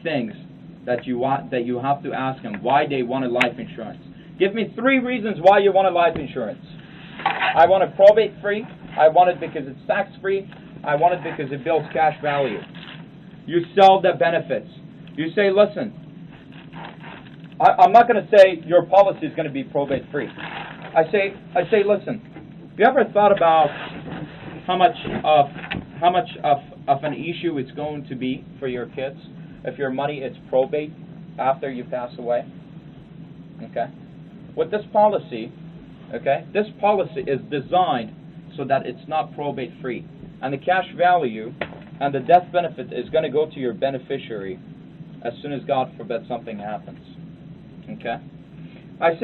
things that you have to ask them why they wanted life insurance. Give me 3 reasons why you wanted life insurance. I want it probate free. I want it because it's tax free. I want it because it builds cash value. You sell the benefits. You say, listen, I'm not going to say your policy is going to be probate free. I say, listen, have you ever thought about how much of an issue it's going to be for your kids if your money is probate after you pass away? Okay. With this policy, okay, this policy is designed so that it's not probate free, and the cash value and the death benefit is going to go to your beneficiary as soon as, God forbid, something happens. Okay. I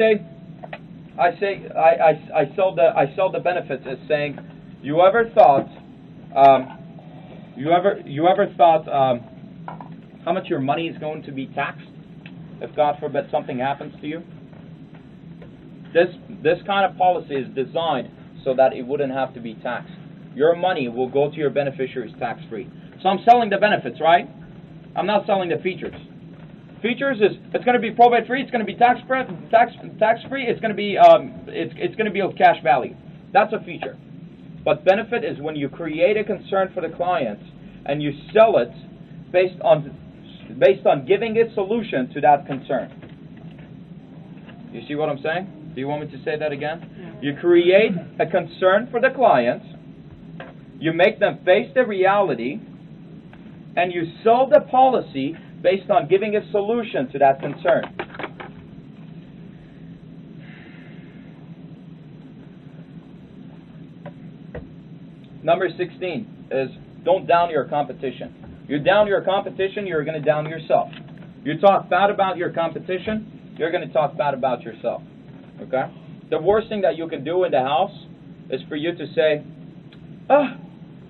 sell the benefits as saying, you ever thought how much your money is going to be taxed if, God forbid, something happens to you? This kind of policy is designed so that it wouldn't have to be taxed. Your money will go to your beneficiaries tax-free. So I'm selling the benefits, right? I'm not selling the features. Features is it's going to be probate-free. It's going to be tax-free. It's going to be it's going to be of cash value. That's a feature. But benefit is when you create a concern for the client and you sell it based on giving a solution to that concern. You see what I'm saying? Do you want me to say that again? You create a concern for the client, you make them face the reality, and you sell the policy based on giving a solution to that concern. Number 16 is don't down your competition. You down your competition, you're going to down yourself. You talk bad about your competition, you're going to talk bad about yourself. Okay? The worst thing that you can do in the house is for you to say,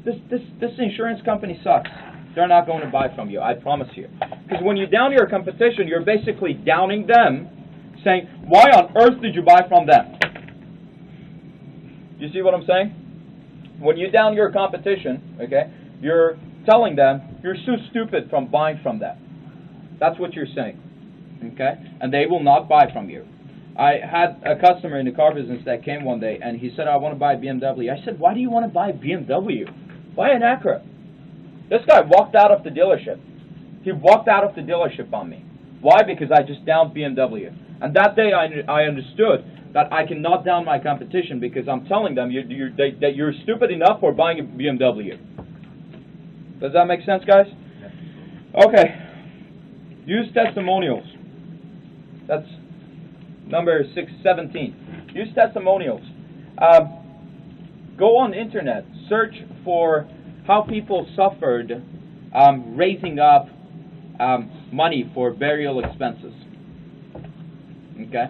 this insurance company sucks. They're not going to buy from you, I promise you. Because when you down your competition, you're basically downing them, saying, why on earth did you buy from them? You see what I'm saying? When you down your competition, okay, you're telling them, you're so stupid from buying from them. That's what you're saying. Okay? And they will not buy from you. I had a customer in the car business that came one day, and he said, I want to buy a BMW. I said, why do you want to buy a BMW? Buy an Acura. This guy walked out of the dealership. He walked out of the dealership on me. Why? Because I just downed BMW. And that day I understood that I cannot down my competition because I'm telling them that you're stupid enough for buying a BMW. Does that make sense, guys? Okay. Use testimonials. That's number 17. Use testimonials. Go on the internet. Search for how people suffered raising up money for burial expenses. Okay?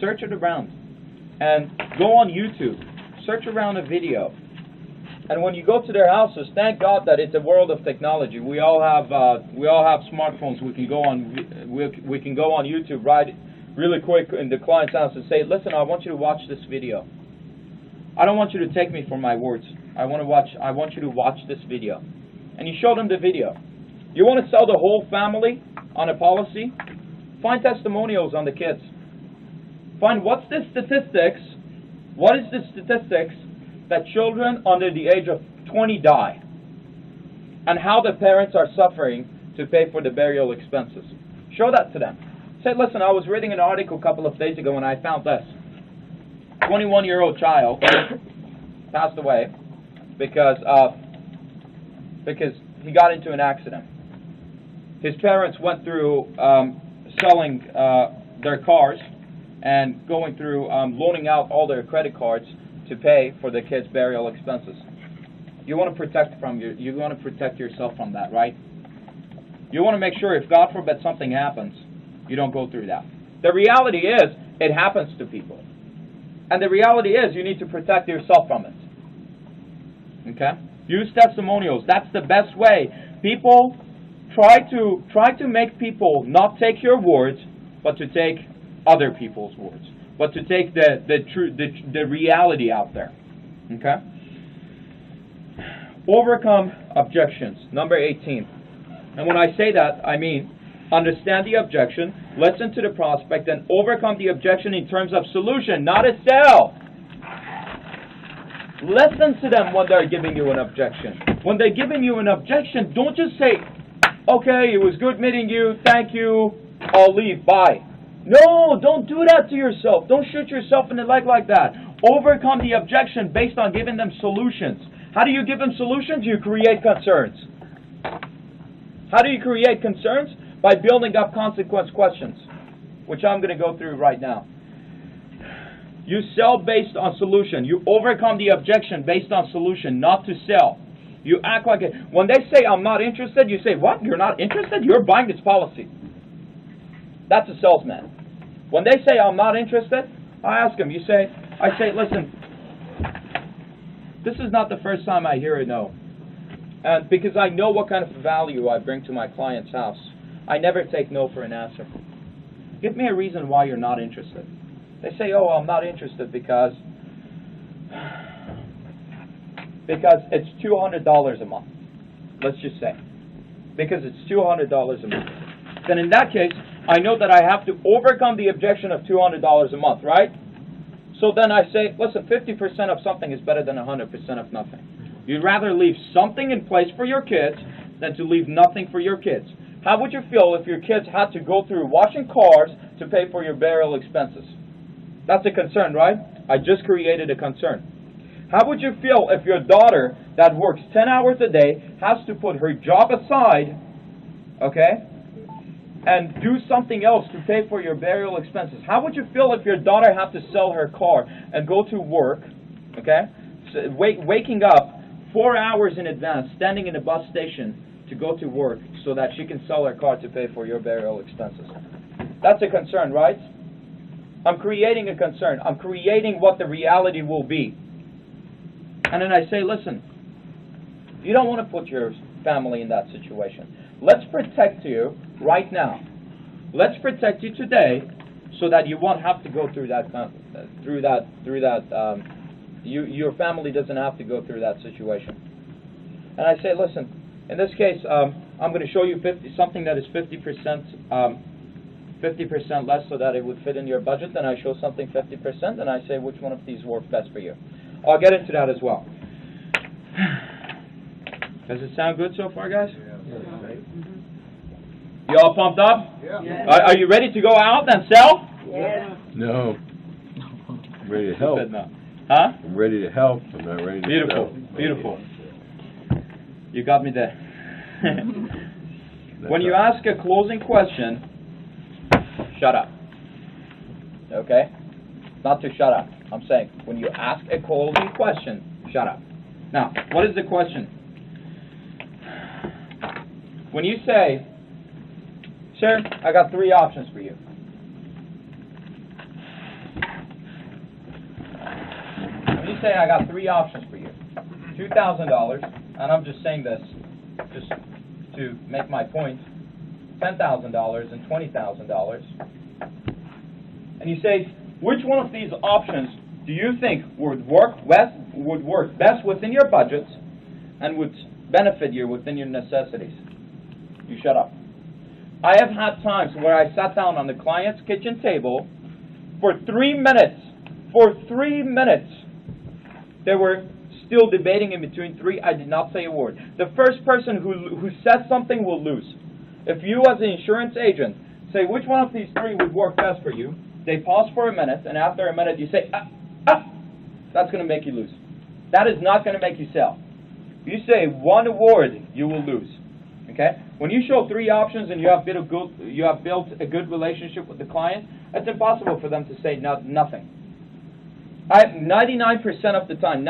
Search it around. And go on YouTube. Search around a video. And when you go to their houses, thank God that it's a world of technology. We all have smartphones. We can go on YouTube right really quick in the client's house and say, listen, I want you to watch this video. I don't want you to take me for my words. I want you to watch this video. And you show them the video. You want to sell the whole family on a policy? Find testimonials on the kids. Find what is the statistics that children under the age of 20 die, and how the parents are suffering to pay for the burial expenses. Show that to them. Say, listen, I was reading an article a couple of days ago and I found this. 21-year-old child passed away because he got into an accident. His parents went through selling their cars and going through loaning out all their credit cards to pay for the kids' burial expenses. You want to protect yourself from that, right? You want to make sure if God forbid something happens, you don't go through that. The reality is, it happens to people. And the reality is, you need to protect yourself from it. Okay? Use testimonials. That's the best way. People try to make people not take your words, but to take other people's words. But to take the reality out there. Okay? Overcome objections. Number 18. And when I say that, I mean understand the objection, listen to the prospect, and overcome the objection in terms of solution, not a sell. Listen to them when they're giving you an objection. When they're giving you an objection, don't just say, okay, it was good meeting you, thank you, I'll leave, bye. No, don't do that to yourself. Don't shoot yourself in the leg like that. Overcome the objection based on giving them solutions. How do you give them solutions? You create concerns. How do you create concerns? By building up consequence questions, which I'm going to go through right now. You sell based on solution. You overcome the objection based on solution, not to sell. You act like it. When they say, I'm not interested, you say, what? You're not interested? You're buying this policy. That's a salesman. When they say, I'm not interested, I ask them, I say, listen, this is not the first time I hear a no. And because I know what kind of value I bring to my client's house, I never take no for an answer. Give me a reason why you're not interested. They say, oh, I'm not interested because it's $200 a month. Let's just say. Because it's $200 a month. Then in that case, I know that I have to overcome the objection of $200 a month, right? So then I say, listen, 50% of something is better than 100% of nothing. You'd rather leave something in place for your kids than to leave nothing for your kids. How would you feel if your kids had to go through washing cars to pay for your burial expenses? That's a concern, right? I just created a concern. How would you feel if your daughter that works 10 hours a day has to put her job aside, okay, and do something else to pay for your burial expenses? How would you feel if your daughter had to sell her car and go to work, okay, so waking up 4 hours in advance, standing in a bus station to go to work so that she can sell her car to pay for your burial expenses? That's a concern, right? I'm creating a concern. I'm creating what the reality will be. And then I say, listen, you don't want to put your family in that situation. Let's protect you right now. Let's protect you today so that you won't have to go through your family doesn't have to go through that situation. And I say, listen, in this case, I'm going to show you something that is 50% less so that it would fit in your budget. Then I show something 50%, and I say, which one of these works best for you? I'll get into that as well. Does it sound good so far, guys? You all pumped up? Yeah. Are you ready to go out and sell? Yeah. No. I'm ready to help. You said no. Huh? I'm ready to help. I'm not ready to Beautiful. sell. Beautiful. You got me there. That's When you right. ask a closing question, shut up. Okay? Not to shut up. I'm saying, when you ask a closing question, shut up. Now, what is the question? When you say, sir, I got 3 options for you. When you say, I got 3 options for you, $2,000, and I'm just saying this just to make my point, $10,000 and $20,000, and you say, which one of these options do you think would work best within your budgets and would benefit you within your necessities? You shut up. I have had times where I sat down on the client's kitchen table for 3 minutes. For 3 minutes. They were still debating in between 3. I did not say a word. The first person who says something will lose. If you as an insurance agent say which one of these 3 would work best for you, they pause for a minute, and after a minute you say, that's going to make you lose. That is not going to make you sell. If you say one word, you will lose. Okay? When you show 3 options and you have built a good relationship with the client, it's impossible for them to say nothing. 99% of the time,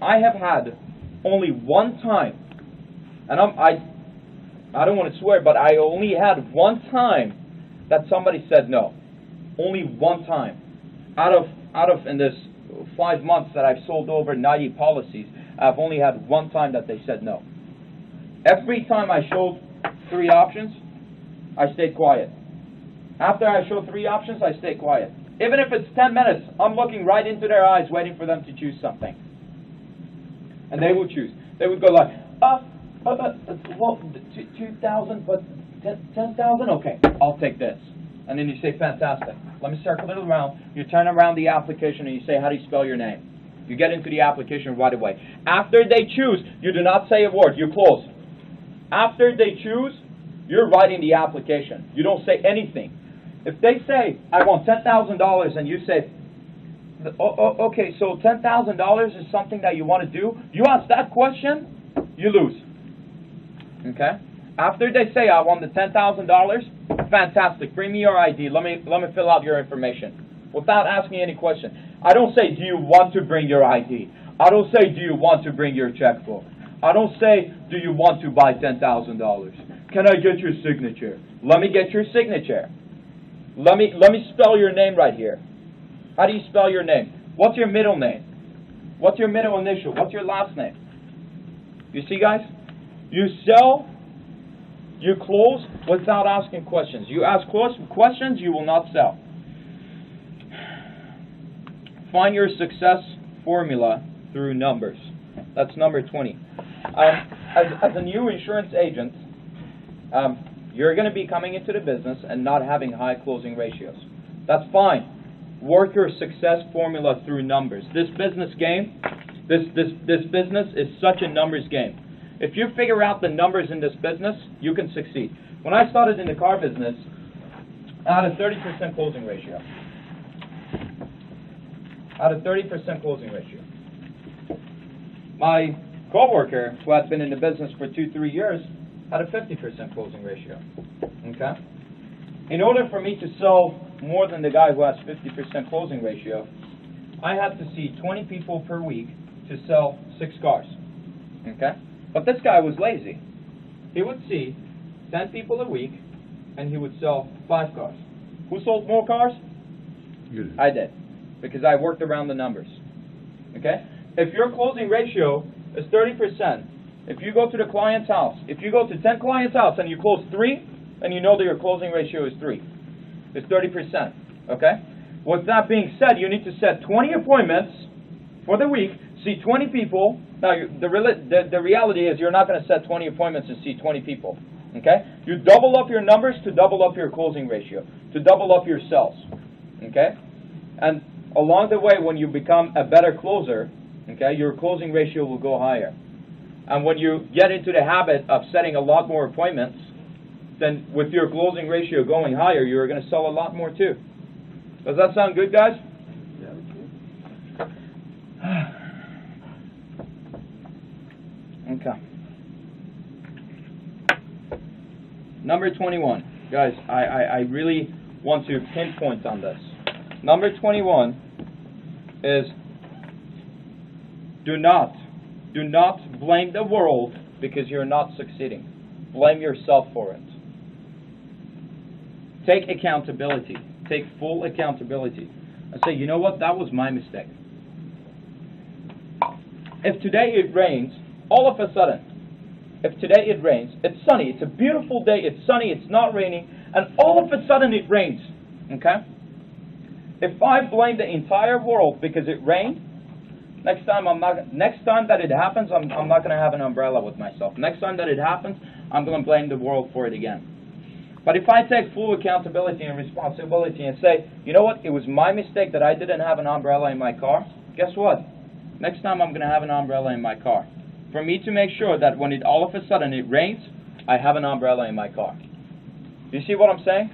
I have had only one time, and I don't want to swear, but I only had one time that somebody said no. Only one time. Out of in this 5 months that I've sold over 90 policies, I've only had one time that they said no. Every time I showed 3 options, I stayed quiet. After I show 3 options, I stay quiet. Even if it's 10 minutes, I'm looking right into their eyes, waiting for them to choose something. And they would choose. They would go like, Well, 2,000, but 10,000? Okay, I'll take this. And then you say, fantastic. Let me circle it around. You turn around the application and you say, how do you spell your name? You get into the application right away. After they choose, you do not say a word. You close. After they choose, you're writing the application. You don't say anything. If they say, I want $10,000, and you say, okay, so $10,000 is something that you want to do, you ask that question, you lose. Okay? After they say, I want the $10,000, fantastic, bring me your ID, let me fill out your information, without asking any question. I don't say, do you want to bring your ID? I don't say, do you want to bring your checkbook? I don't say, do you want to buy $10,000? Can I get your signature? Let me get your signature. Let me spell your name right here. How do you spell your name? What's your middle name? What's your middle initial? What's your last name? You see, guys? You sell, you close without asking questions. You ask questions, you will not sell. Find your success formula through numbers. That's number 20. As a new insurance agent, you're going to be coming into the business and not having high closing ratios. That's fine. Work your success formula through numbers. This business game, this business is such a numbers game. If you figure out the numbers in this business, you can succeed. When I started in the car business, I had a 30% closing ratio. My coworker, who had been in the business for 2-3 years, had a 50% closing ratio. Okay? In order for me to sell more than the guy who has 50% closing ratio, I had to see 20 people per week to sell 6 cars. Okay? But this guy was lazy. He would see 10 people a week, and he would sell 5 cars. Who sold more cars? You did. I did, because I worked around the numbers. Okay? If your closing ratio is 30%, if you go to the client's house, if you go to 10 clients' house and you close 3, and you know that your closing ratio is 3, it's 30%. Okay? With that being said, you need to set 20 appointments for the week, see 20 people. Now, the reality is you're not going to set 20 appointments and see 20 people. Okay? You double up your numbers to double up your closing ratio, to double up your sales. Okay? And along the way, when you become a better closer, okay, your closing ratio will go higher. And when you get into the habit of setting a lot more appointments, then with your closing ratio going higher, you're going to sell a lot more too. Does that sound good, guys? Okay. Number 21. Guys, I really want to pinpoint on this. Number 21 is do not blame the world because you're not succeeding. Blame yourself for it. Take accountability. Take full accountability. And say, you know what, that was my mistake. If today it rains, all of a sudden, if today it rains, it's sunny, it's a beautiful day, it's sunny, it's not raining, and all of a sudden it rains, okay? If I blame the entire world because it rained, next time that it happens, I'm not going to have an umbrella with myself. Next time that it happens, I'm going to blame the world for it again. But if I take full accountability and responsibility and say, you know what, it was my mistake that I didn't have an umbrella in my car, guess what? Next time I'm going to have an umbrella in my car. For me to make sure that when all of a sudden it rains, I have an umbrella in my car. You see what I'm saying?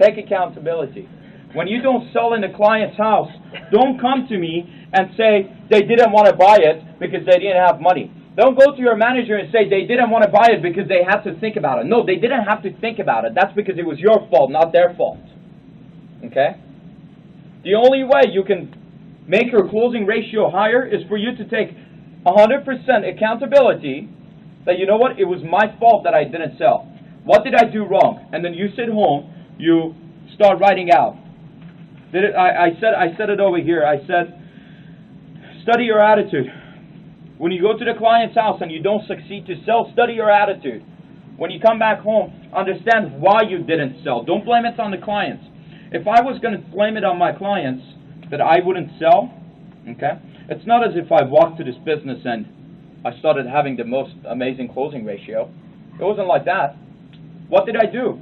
Take accountability. When you don't sell in the client's house, don't come to me and say they didn't want to buy it because they didn't have money. Don't go to your manager and say they didn't want to buy it because they had to think about it. No, they didn't have to think about it. That's because it was your fault, not their fault. Okay? The only way you can make your closing ratio higher is for you to take 100% accountability that, you know what, it was my fault that I didn't sell. What did I do wrong? And then you sit home, you start writing out. I said it over here. I said, study your attitude. When you go to the client's house and you don't succeed to sell, study your attitude. When you come back home, understand why you didn't sell. Don't blame it on the clients. If I was going to blame it on my clients that I wouldn't sell, okay, it's not as if I walked to this business and I started having the most amazing closing ratio. It wasn't like that. What did I do?